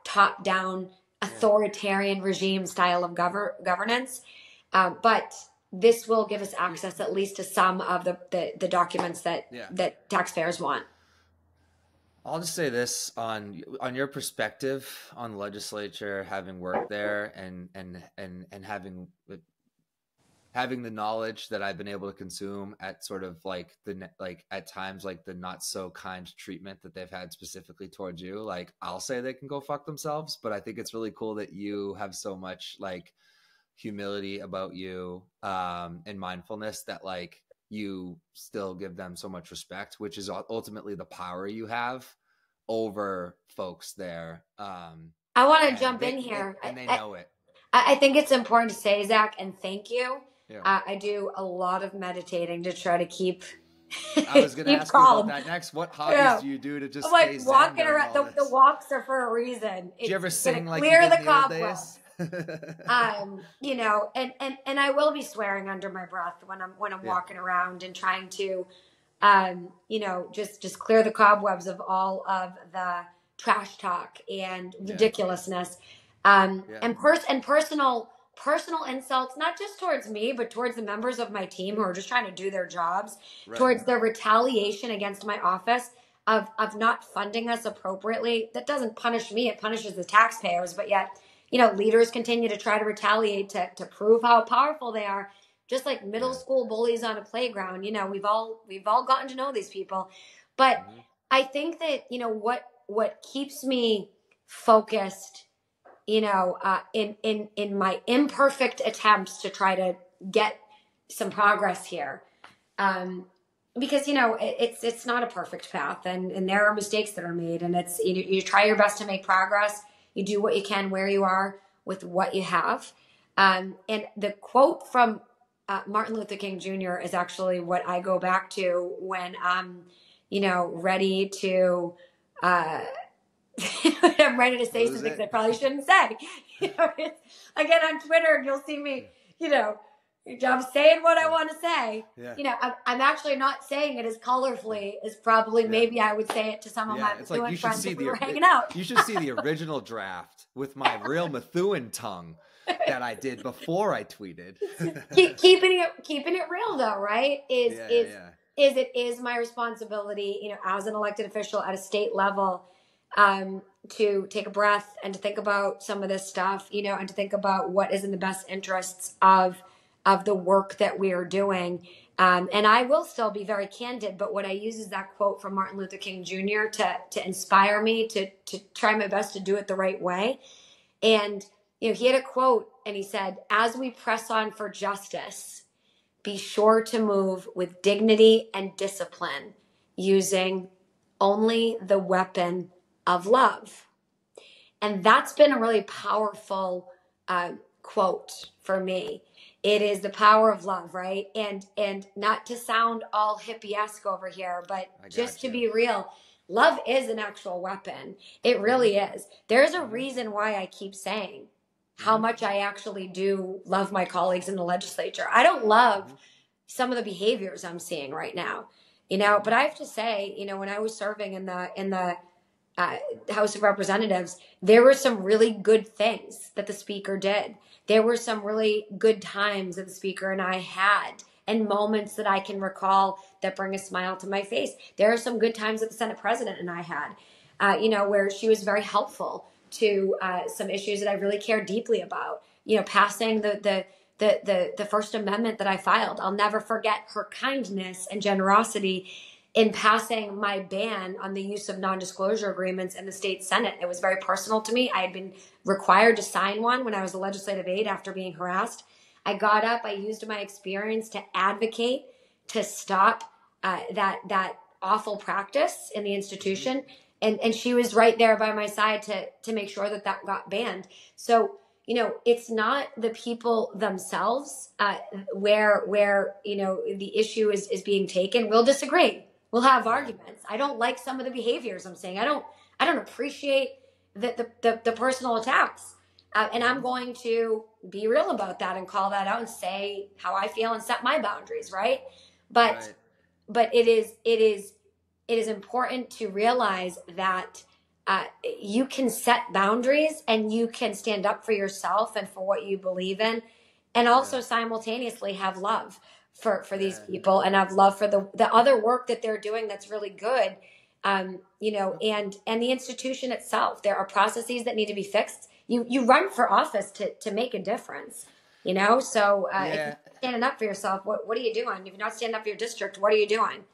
B: top-down,
A: yeah,
B: authoritarian regime style of governance. But this will give us access at least to some of the documents
A: yeah.
B: that taxpayers want.
A: I'll just say this on your perspective on the legislature, having worked there and having the knowledge that I've been able to consume at sort of like at times like the not so kind treatment that they've had specifically towards you. Like I'll say they can go fuck themselves, but I think it's really cool that you have so much like humility about you and mindfulness that like you still give them so much respect, which is ultimately the power you have over folks there.
B: I want to
A: And
B: jump in here.
A: they know it.
B: I think it's important to say, Zach, and thank you.
A: Yeah.
B: I do a lot of meditating to try to keep
A: I was going to
B: keep
A: ask you about
B: calm.
A: that next. What hobbies do you do to just
B: I'm like
A: stay zen
B: walking
A: during
B: around.
A: all
B: The
A: this?
B: walks are for a reason.
A: Do you ever
B: It's gonna
A: sing like you
B: clear
A: did
B: the
A: in the old
B: cobwebs.
A: days?
B: And I will be swearing under my breath when I'm
A: Yeah,
B: walking around and trying to, just clear the cobwebs of all of the trash talk and
A: yeah,
B: ridiculousness,
A: yeah,
B: and personal insults, not just towards me, but towards the members of my team who are just trying to do their jobs,
A: right.
B: towards the retaliation against my office of not funding us appropriately. That doesn't punish me; it punishes the taxpayers. But yet, leaders continue to try to retaliate to prove how powerful they are. Just like middle
A: Yeah.
B: school bullies on a playground, we've all gotten to know these people. But
A: Hmm.
B: I think that what keeps me focused, in my imperfect attempts to try to get some progress here, because it's not a perfect path, and there are mistakes that are made, and it's you try your best to make progress. You do what you can where you are with what you have, and the quote from Martin Luther King Jr. is actually what I go back to when I'm ready to I'm ready to say
A: Lose
B: some things
A: it.
B: I probably shouldn't say. Again, on Twitter, you'll see me, I'm saying what I want to say.
A: Yeah,
B: I'm actually not saying it as colorfully as probably
A: yeah,
B: maybe I would say it to some of
A: yeah.
B: my
A: It's like
B: Methuen
A: you should
B: friends
A: see
B: if we were hanging out.
A: you should see the original draft with my real Methuen tongue that I did before I tweeted.
B: Keeping it real though, right?
A: Yeah, yeah,
B: It is my responsibility, as an elected official at a state level, to take a breath and to think about some of this stuff, and to think about what is in the best interests of the work that we are doing. And I will still be very candid, but what I use is that quote from Martin Luther King Jr. to inspire me to try my best to do it the right way. And he had a quote and he said, "As we press on for justice, be sure to move with dignity and discipline, using only the weapon of love." And that's been a really powerful quote for me. It is the power of love, right? And not to sound all hippie-esque over here, but just to be real, love is an actual weapon. It really is. There's a reason why I keep saying how much I actually do love my colleagues in the legislature. I don't love some of the behaviors I'm seeing right now, but I have to say, when I was serving in the House of Representatives, there were some really good things that the speaker did. There were some really good times that the speaker and I had, and moments that I can recall that bring a smile to my face. There are some good times that the Senate president and I had, where she was very helpful to some issues that I really care deeply about. Passing the First Amendment that I filed. I'll never forget her kindness and generosity in passing my ban on the use of non-disclosure agreements in the state Senate. It was very personal to me. I had been required to sign one when I was a legislative aide after being harassed. I got up, I used my experience to advocate to stop that awful practice in the institution. And she was right there by my side to make sure that got banned. So, it's not the people themselves where the issue is being taken. We'll disagree. We'll have arguments. I don't like some of the behaviors I'm saying. I don't appreciate the personal attacks. And I'm going to be real about that and call that out and say how I feel and set my boundaries, right? But it is important to realize that you can set boundaries and you can stand up for yourself and for what you believe in, and also simultaneously have love for these people and have love for the other work that they're doing that's really good, and the institution itself. There are processes that need to be fixed. You run for office to make a difference, so if you're standing up for yourself, what are you doing? If you're not standing up for your district, what are you doing?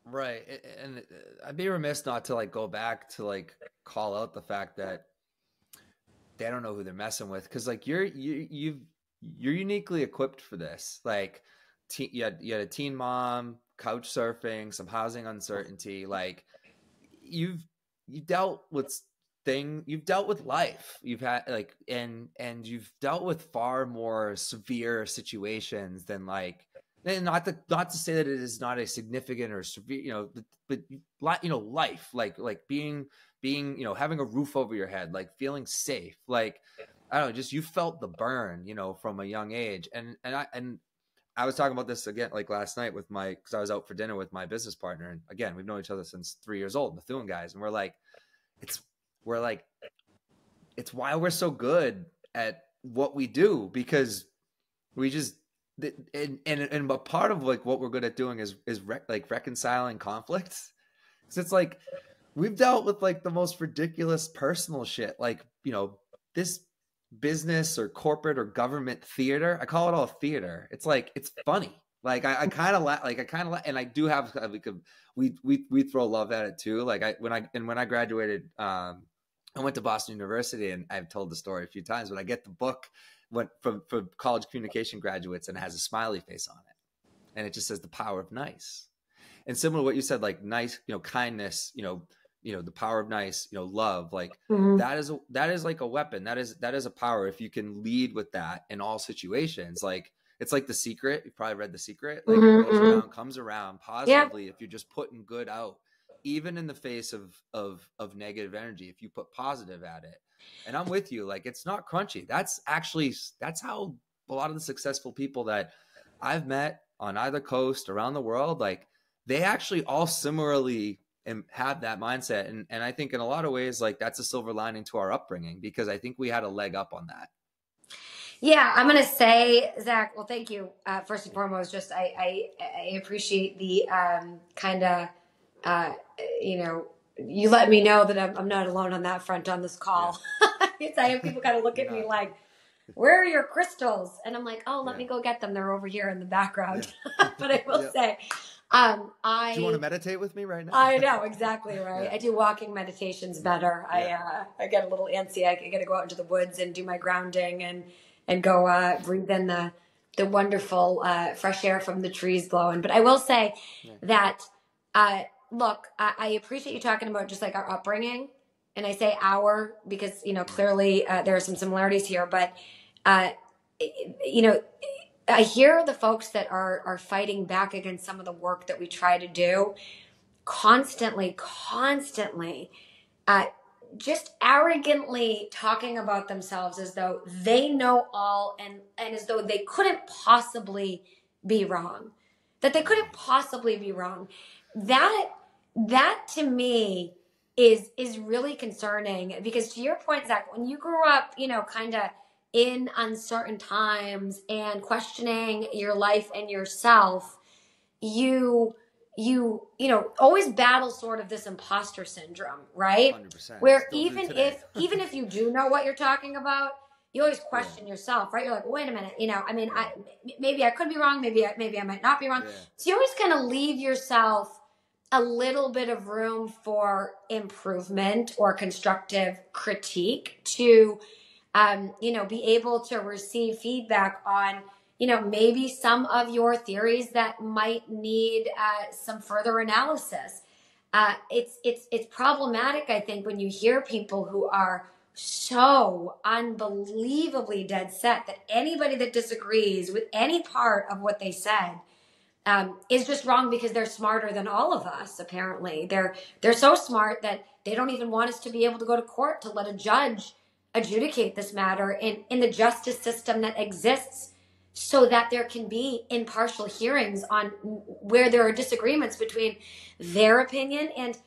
A: Right. And I'd be remiss not to go back to call out the fact that they don't know who they're messing with. Cause you're uniquely equipped for this. You had a teen mom, couch surfing, some housing uncertainty. You've dealt with life. You've had and you've dealt with far more severe situations than and not to say that it is not a significant or severe, but life, being, having a roof over your head, feeling safe, I don't know, just you felt the burn, from a young age. And I was talking about this again, last night because I was out for dinner with my business partner, and again, we've known each other since 3 years old, Methuen guys, and it's why we're so good at what we do, because we just. And a part of what we're good at doing is reconciling conflicts. So it's we've dealt with the most ridiculous personal shit, this business or corporate or government theater. I call it all theater. It's it's funny. I kind of laugh, and I do have we throw love at it too. When I graduated, I went to Boston University, and I've told the story a few times, but I get the book for college communication graduates, and it has a smiley face on it, and it just says the power of nice. And similar to what you said, nice, kindness, the power of nice, love, that is a weapon. That is a power. If you can lead with that in all situations, it's The Secret. You've probably read The Secret. It goes around, comes around positively. If you're just putting good out, even in the face of negative energy, if you put positive at it. And I'm with you. It's not crunchy. That's how a lot of the successful people that I've met on either coast around the world, they actually all similarly have that mindset. And I think in a lot of ways, that's a silver lining to our upbringing, because I think we had a leg up on that.
B: Yeah, I'm going to say, Zach, well, thank you. First and foremost, just I appreciate the you let me know that I'm not alone on that front on this call. Yeah. I have people kind of look at me where are your crystals? And I'm oh, let me go get them. They're over here in the background. But I will say,
A: Do you want to meditate with me right now?
B: I know, exactly right.
A: Yeah.
B: I do walking meditations better.
A: Yeah.
B: I get a little antsy. I got to go out into the woods and do my grounding and go breathe in the wonderful fresh air from the trees blowing. But I will say that look, I appreciate you talking about just like our upbringing, and I say our because clearly there are some similarities here, but you know. I hear the folks that are fighting back against some of the work that we try to do constantly, just arrogantly talking about themselves as though they know all and as though they couldn't possibly be wrong. That they couldn't possibly be wrong. That to me is really concerning because to your point, Zach, when you grew up, kind of in uncertain times and questioning your life and yourself, you always battle sort of this imposter syndrome, right?
A: 100%.
B: Where
A: Still
B: even if you do know what you're talking about, you always question yourself, right? You're like, wait a minute, maybe I could be wrong, maybe I might not be wrong. So you always kind of leave yourself a little bit of room for improvement or constructive critique to be able to receive feedback on maybe some of your theories that might need some further analysis. It's problematic, I think, when you hear people who are so unbelievably dead set that anybody that disagrees with any part of what they said is just wrong because they're smarter than all of us. Apparently, they're so smart that they don't even want us to be able to go to court to let a judge adjudicate this matter in the justice system that exists, so that there can be impartial hearings on where there are disagreements between their opinion and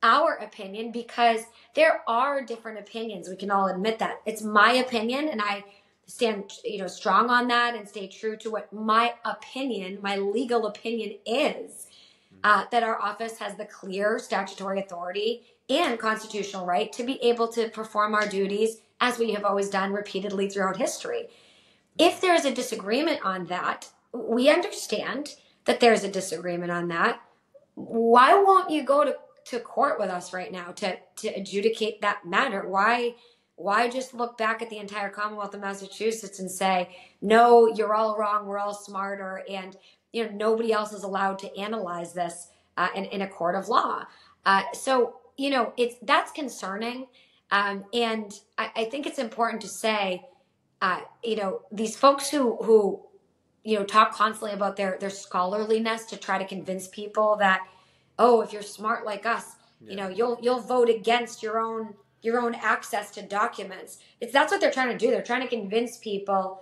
B: our opinion, because there are different opinions. We can all admit that. It's my opinion, and I stand strong on that and stay true to what my opinion, my legal opinion is, that our office has the clear statutory authority and constitutional right to be able to perform our duties as we have always done repeatedly throughout history. If there's a disagreement on that, we understand that there's a disagreement on that. Why won't you go to court with us right now to adjudicate that matter? Why just look back at the entire Commonwealth of Massachusetts and say, no, you're all wrong, we're all smarter, and nobody else is allowed to analyze this in a court of law? So that's concerning. And I think it's important to say, these folks who talk constantly about their scholarliness to try to convince people that, oh, if you're smart like us, you'll vote against your own access to documents. That's what they're trying to do. They're trying to convince people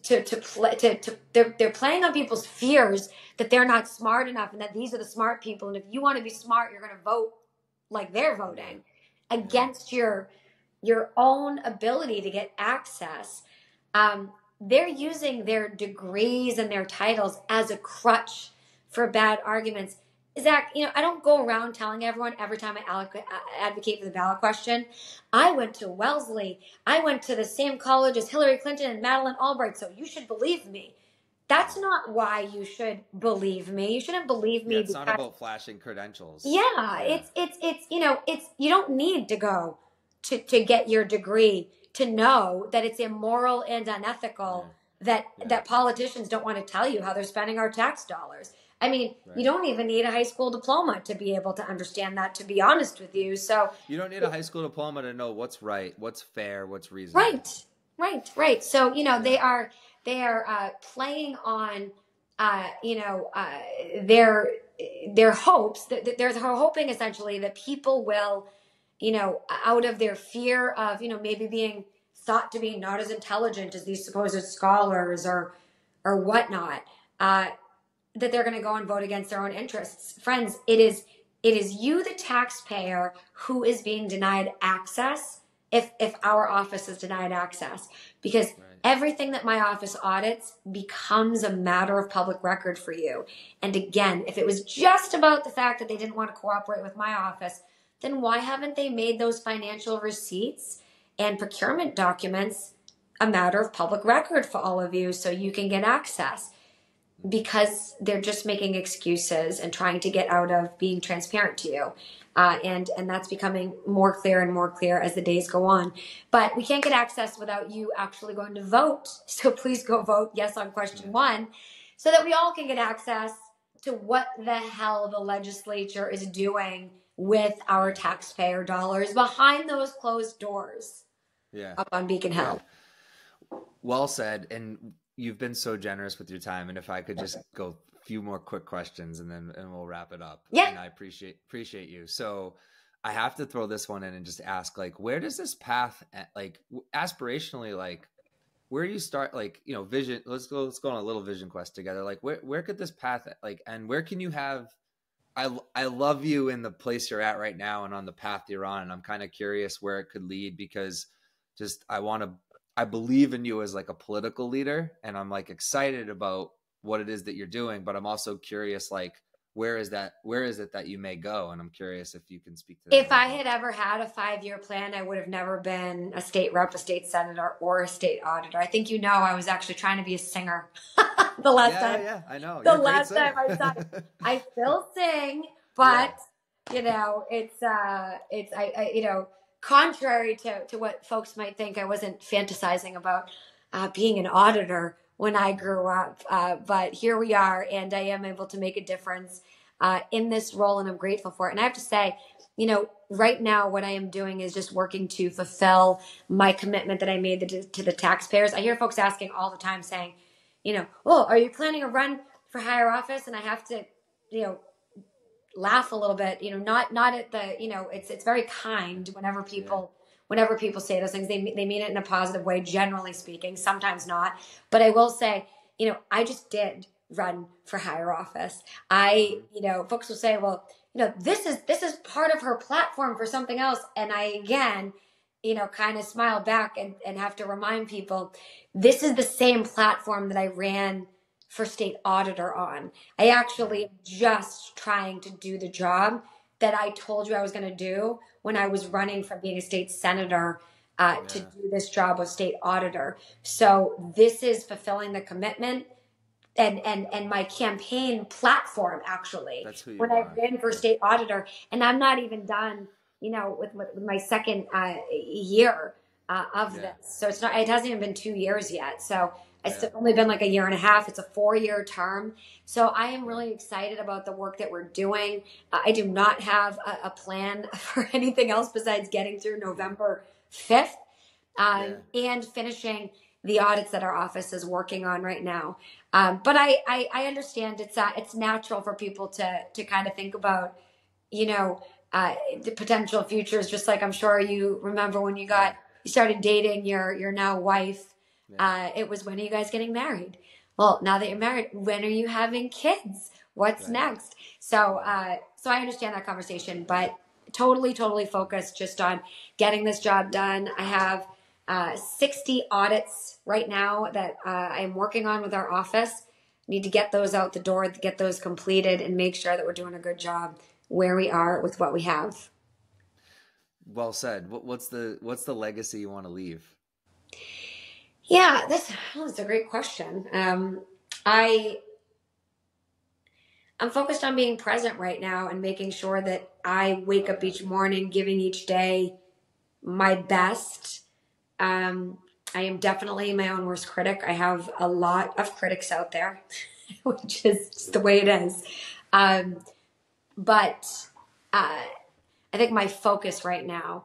B: they're playing on people's fears that they're not smart enough and that these are the smart people. And if you want to be smart, you're going to vote like they're voting against your own ability to get access. They're using their degrees and their titles as a crutch for bad arguments. Zach, I don't go around telling everyone every time I advocate for the ballot question. I went to Wellesley. I went to the same college as Hillary Clinton and Madeleine Albright, so you should believe me. That's not why you should believe me. You shouldn't believe me.
A: It's not about flashing credentials.
B: It's you don't need to go to get your degree to know that it's immoral and unethical that politicians don't want to tell you how they're spending our tax dollars. I mean, you don't even need a high school diploma to be able to understand that, to be honest with you. So
A: you don't need a high school diploma to know what's right, what's fair, what's reasonable.
B: Right. So, they are playing on, their hopes that they're hoping essentially that people will, out of their fear of, maybe being thought to be not as intelligent as these supposed scholars or whatnot, that they're going to go and vote against their own interests. Friends, it is you, the taxpayer, who is being denied access if our office is denied access. Because everything that my office audits becomes a matter of public record for you. And again, if it was just about the fact that they didn't want to cooperate with my office, then why haven't they made those financial receipts and procurement documents a matter of public record for all of you so you can get access? because they're just making excuses and trying to get out of being transparent to you. And that's becoming more clear and more clear as the days go on. But we can't get access without you actually going to vote. So please go vote yes on question 1 so that we all can get access to what the hell the legislature is doing with our taxpayer dollars behind those closed doors up on Beacon Hill.
A: Well said. And you've been so generous with your time. And if I could just go a few more quick questions and we'll wrap it up.
B: Yeah.
A: And I appreciate you. So I have to throw this one in and just ask, like, where does this path, like, aspirationally, like, where do you start, like, you know, vision, let's go on a little vision quest together. Like, where could this path, like, and where can you have, I love you in the place you're at right now and on the path you're on. And I'm kind of curious where it could lead, because just, I believe in you as like a political leader, and I'm like excited about what it is that you're doing, but I'm also curious, like, where is it that you may go? And I'm curious if you can speak to that.
B: If I had ever had a 5-year plan, I would have never been a state rep, a state senator, or a state auditor. I think, you know, I was actually trying to be a singer the last time.
A: Yeah, I know.
B: The last time I sang, I still sing, but you know, it's you know, contrary to what folks might think, I wasn't fantasizing about being an auditor when I grew up. But here we are, and I am able to make a difference in this role, and I'm grateful for it. And I have to say, you know, right now what I am doing is just working to fulfill my commitment that I made to the taxpayers. I hear folks asking all the time saying, you know, oh, are you planning a run for higher office? And I have to, you know, laugh a little bit, you know, not at the, you know, it's very kind whenever people say those things, they mean it in a positive way, generally speaking, sometimes not. But I will say, you know, I just did run for higher office. You know, folks will say, well, you know, this is part of her platform for something else. And I, again, you know, kind of smile back and have to remind people, this is the same platform that I ran for state auditor on. I actually am just trying to do the job that I told you I was going to do when I was running from being a state senator to do this job of state auditor. So this is fulfilling the commitment and my campaign platform, actually, when I ran for state auditor. And I'm not even done, you know, with my second year of this. So it hasn't even been 2 years yet. So it's only been like a year and a half. It's a 4-year term. So I am really excited about the work that we're doing. I do not have a plan for anything else besides getting through November 5th and finishing the audits that our office is working on right now. But I understand it's natural for people to kind of think about, you know, the potential futures, just like I'm sure you remember when you started dating your now wife. It was, when are you guys getting married? Well, now that you're married, when are you having kids? What's next? So so I understand that conversation, but totally focused just on getting this job done. I have 60 audits right now that I'm working on with our office. Need to get those out the door, get those completed, and make sure that we're doing a good job where we are with what we have.
A: Well said. What's the legacy you want to leave?
B: Yeah, that's a great question. I'm focused on being present right now and making sure that I wake up each morning, giving each day my best. I am definitely my own worst critic. I have a lot of critics out there, which is just the way it is. But I think my focus right now,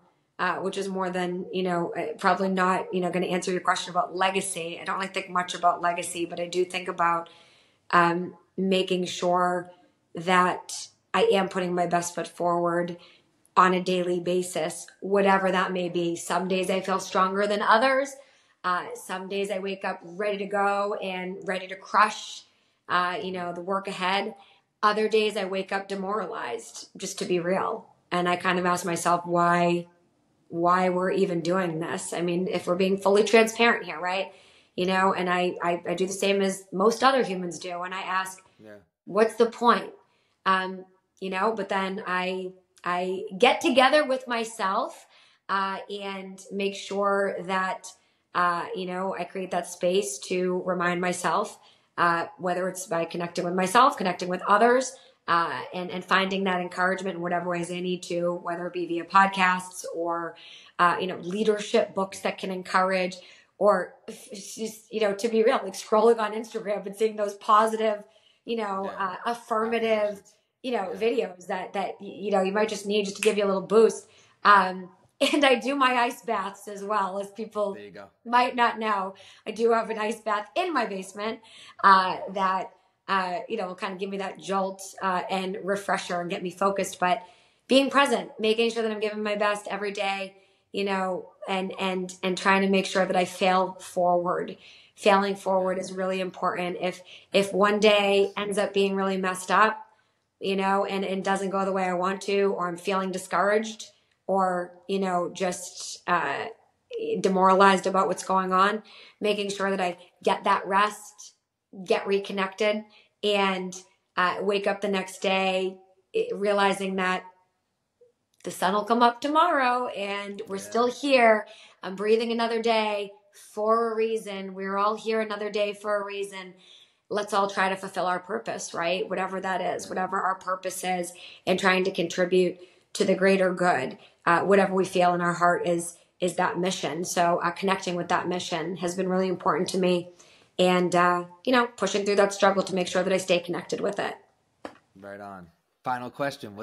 B: which is more than, you know, probably not, you know, going to answer your question about legacy. I don't really think much about legacy, but I do think about making sure that I am putting my best foot forward on a daily basis, whatever that may be. Some days I feel stronger than others. Some days I wake up ready to go and ready to crush, you know, the work ahead. Other days I wake up demoralized, just to be real. And I kind of ask myself why we're even doing this. I mean, if we're being fully transparent here, right? You know, and I do the same as most other humans do. And I ask, what's the point? You know, but then I get together with myself and make sure that, you know, I create that space to remind myself whether it's by connecting with myself, connecting with others, and finding that encouragement in whatever ways I need to, whether it be via podcasts or, leadership books that can encourage, or just, to be real, like scrolling on Instagram and seeing those positive, affirmative, videos that, you might just need just to give you a little boost. And I do my ice baths as well, as people might not know. I do have an ice bath in my basement that will kind of give me that jolt and refresher and get me focused. But being present, making sure that I'm giving my best every day, and trying to make sure that I fail forward. Failing forward is really important. If one day ends up being really messed up, and doesn't go the way I want to, or I'm feeling discouraged, or, just demoralized about what's going on, making sure that I get that rest, get reconnected, and wake up the next day realizing that the sun will come up tomorrow and we're still here. I'm breathing another day for a reason. We're all here another day for a reason. Let's all try to fulfill our purpose, right? Whatever that is, whatever our purpose is, and trying to contribute to the greater good. Whatever we feel in our heart is that mission. So connecting with that mission has been really important to me, and pushing through that struggle to make sure that I stay connected with it.
A: Right on. Final question.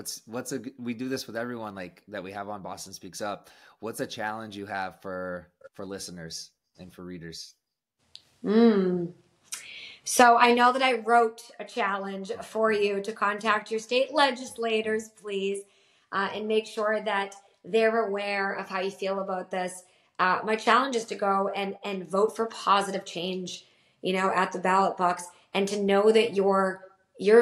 A: We do this with everyone like that we have on Boston Speaks Up. What's a challenge you have for listeners and for readers?
B: So I know that I wrote a challenge for you to contact your state legislators, please, and make sure that they're aware of how you feel about this. My challenge is to go and vote for positive change, at the ballot box, and to know that your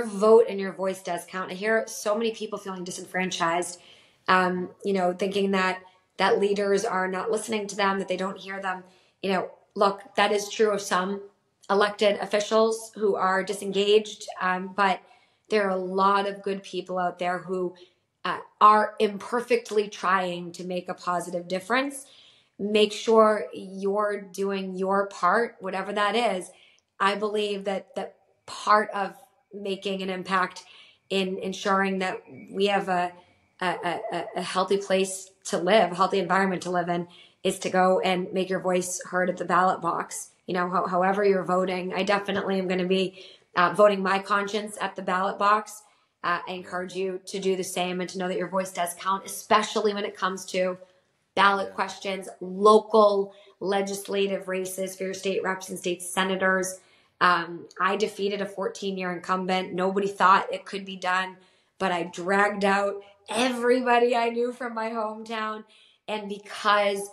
B: vote and your voice does count. I hear so many people feeling disenfranchised, thinking that leaders are not listening to them, that they don't hear them. Look, that is true of some elected officials who are disengaged, but there are a lot of good people out there who are imperfectly trying to make a positive difference. Make sure you're doing your part, whatever that is. I believe that part of making an impact in ensuring that we have a healthy place to live, a healthy environment to live in, is to go and make your voice heard at the ballot box. However you're voting, I definitely am going to be voting my conscience at the ballot box. I encourage you to do the same and to know that your voice does count, especially when it comes to ballot questions, local legislative races for your state reps and state senators. I defeated a 14-year incumbent. Nobody thought it could be done, but I dragged out everybody I knew from my hometown. And because,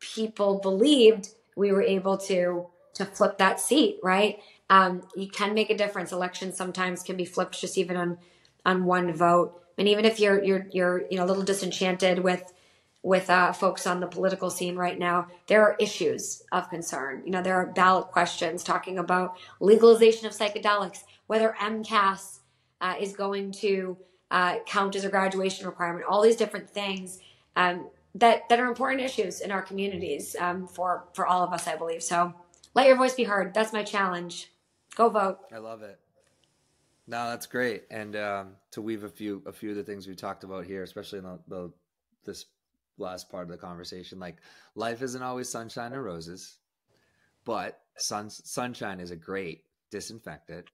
B: people believed, we were able to flip that seat, right? You can make a difference. Elections sometimes can be flipped just even on one vote. And even if you're a little disenchanted with folks on the political scene right now, there are issues of concern. There are ballot questions talking about legalization of psychedelics, whether MCAS is going to count as a graduation requirement, all these different things that are important issues in our communities for all of us, I believe. So let your voice be heard. That's my challenge. Go vote.
A: I love it. No, that's great. And to weave a few of the things we talked about here, especially in this last part of the conversation, like life isn't always sunshine and roses, but sunshine is a great disinfectant,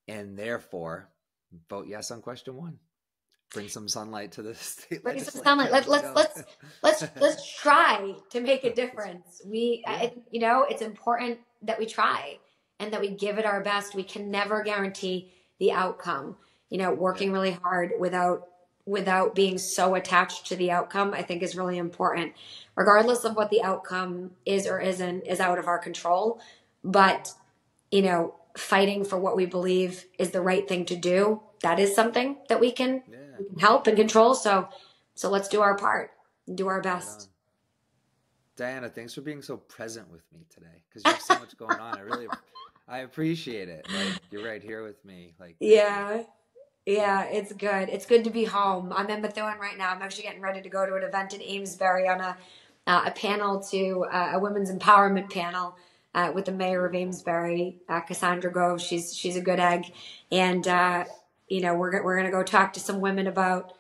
A: and therefore vote yes on question 1. Bring some sunlight to the state.
B: Bring some sunlight. Let's try to make a difference. It's important that we try and that we give it our best. We can never guarantee the outcome. Working really hard without being so attached to the outcome, I think, is really important. Regardless of what the outcome is or isn't, is out of our control. But, fighting for what we believe is the right thing to do, that is something that we can help and control. So let's do our part and do our best.
A: Diana, thanks for being so present with me today, because you have so much going on. I appreciate it. Like, you're right here with me. Like,
B: yeah, it's good. It's good to be home. I'm in Methuen right now. I'm actually getting ready to go to an event in Amesbury on a panel a women's empowerment panel with the mayor of
A: Beautiful.
B: Amesbury, Cassandra Gove. She's a good egg, and
A: Nice.
B: we're gonna go talk to some women about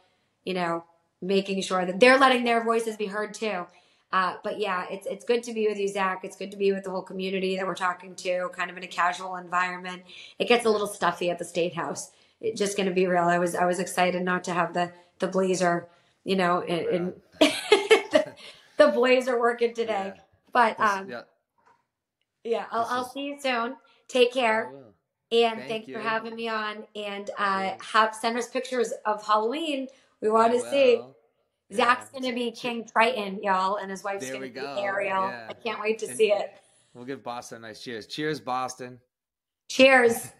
B: making sure that they're letting their voices be heard too. But yeah, it's good to be with you, Zach. It's good to be with the whole community that we're talking to, kind of in a casual environment. It gets a
A: Yeah.
B: little stuffy at the State House. It's just going to be real. I was excited not to have the blazer,
A: Right
B: in
A: on.
B: the blazer working today.
A: Yeah.
B: But
A: Yeah.
B: yeah,
A: This
B: I'll
A: is.
B: see you soon. Take
A: I
B: care,
A: will.
B: and
A: Thank
B: thanks for
A: you.
B: having me on. And
A: Sure.
B: have send us pictures of Halloween. We want
A: I
B: to see.
A: will. Yeah.
B: Zach's gonna be King Triton, y'all, and his wife's
A: There
B: gonna
A: we
B: be
A: go.
B: Ariel.
A: Yeah.
B: I can't wait to
A: And
B: see it.
A: we'll give Boston a nice cheers. Cheers, Boston.
B: Cheers.